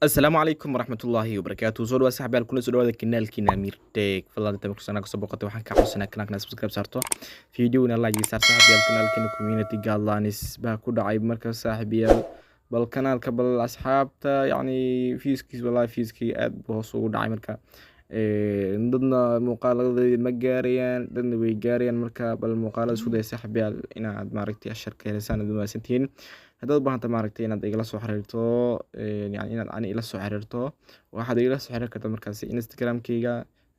السلام عليكم ورحمة الله وبركاته soo dhawaad saaxiibayaal kuna soo dhawaada kanaalkiina Amir Tech fadlan inta markaa kusoo boqotay waxaan ka codsanaa kanaalkana subscribe saarto fiidiyoona like saar saaxiibayaal kanaalkeena community guidelines baa ku dhacay marka saaxiibayaal bal kanaalka bal asxaabta yani fiiskiis wallahi fiiskii aad buu hoos ugu dhacay marka dadna muuqaalada ma gaarayaan dadna way gaarayaan marka bal muuqaalada isku day saaxiibayaal inaad maaragtay asharka helaysan aad wanaagsantiin haddaad u baahanta maaragtay inaad igala soo xiriirto yani inaad ani ila soo xiriirto waxaad igala soo xiriiri kartaa markaasi instagramkayga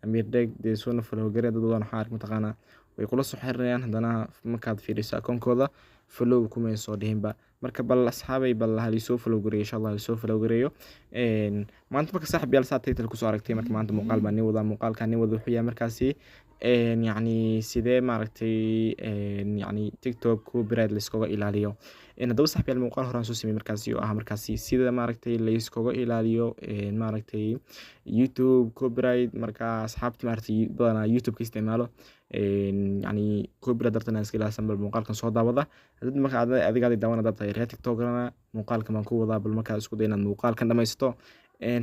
Amir Tech dee soona follow garee dad badan waxaan arki mataqaanaa way kula soo xiriirayaan haddana markaad fiiriso akoonkooda follow kuma soo dhihinba marka bal asxaabay bal hal soo follow gareeyo insha Allah soo follow gareeyo maanta marka saaxiibayaal saa title ku soo aragtay marka maanta muuqaal baan wada muuqaalkan wada wuxuu yahay markaasi يعني sidee maaragtay يعني TikTok copyright la iskaga ilaaliyo haddaba saaxiibayaal muuqaal hore aan soo sameeyay markaasi oo ah markaasi sida maaragtay la iskaga ilaaliyo maaragtay YouTube copyright marka asxaabta maaragtay badanaa YouTube ka isticmaalo يعني copyright dartan iska ilaalsan bal muuqaalkan soo daawada hadii marka adiga daawanada tahay reer TikTok-na muuqaalkan baan ku wadaa bal marka isku day inaad muuqaalkan dhamaysto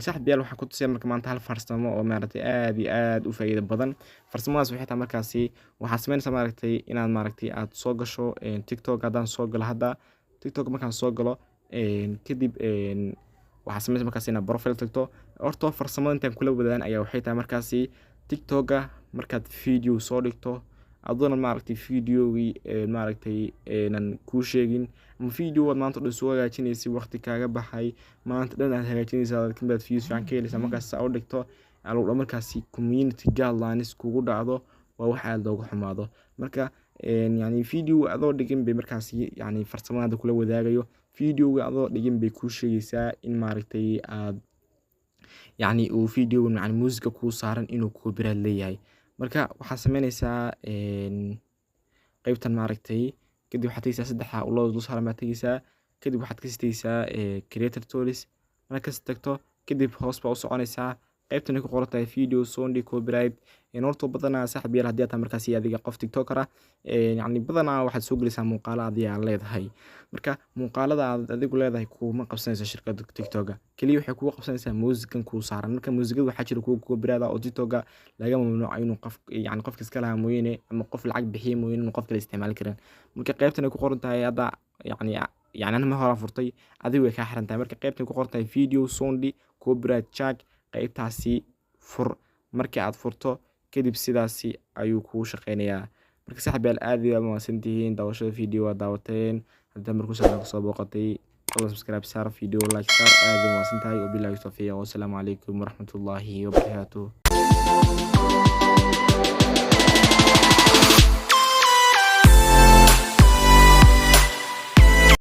saaxiibayaal waxaan ku tusay marka maanta hal farsamo oo maaragtay aad iyo aad u faa'iido badan farsamadaas waxay tahay markaasi waxaad sameynaysaa maaragtay inaad maaragtay aad soo gasho TikTok haddaan soo galo hadda TikTok markaan soo galo kadib waxaad sameynaysaa markaasi inaad profile tagto horta farsamada intaan kula wadaan ayaa waxay tahay markaasi TikTok-ga markaad video soo dhigto adoona maaragtay videogii maaragtay aan ku sheegin ama video wad maanta soo hagaajinaysi waqti kaaga baxay maanta dhan aad hagaajinaysaa laakiin baad views fiican ka helaysaa markaas aad dhigto aloo markaasi community guidelines kugu dhacdo waa wax aad looga xumaado marka yani video adoo dhigin bay markaasi yani farsamada kula wadaagayo videoga adoo dhigin bay ku sheegaysaa in maaragtay aad يعني uu video macna music ku saaran inuu copyright leeyahay marka waxaad sameynaysaa qaybtan maaragtay kadib waxaad tagaysaa saddexa loo saaran baad tagaysaa kadib waxaad ka sitaysaa creator tools markaad tagto kadib hoos baa u soconaysaa qaybtan ku qoran tahay video sound copyright horta badanaa saaxiibayaal haddii aad markaasi adiga qof TikToker ah yani badanaa waxaad soo gelaysaa muuqaalo adiga leedahay marka muuqaalada aad adigu leedahay kuma qabsanaysa shirkadda TikTok-ga kaliya waxay kugu qabsanaysaa muusigan ku saaran marka muusigada waxaa jira kuwa copyright oo TikTok-ga laga mamnuucay inuu qof yani qofka iska lahaa mooyane ama qof lacag bixiyo mooyane inuu qof kale isticmaali karin marka qaybtan ku qoran tahay hadda يعني أنا ما هو رافضتي أذوي كحرن تامر كقيبتي كقرطي فيديو سوندي copyright check qaybtaasi fur markii aad furto kadib sidaasi ayuu kuu shaqeynayaa marka saaxiibayaal aad iyo aad mahadsantihiin daawashada video waa daawateen hadda markuu soo booqatay subscribe saar video like saar aad iyo mahadsantahay wabillahi tawfiiq wa salaamu calaykum waraxmatullaahi wabarakaatuh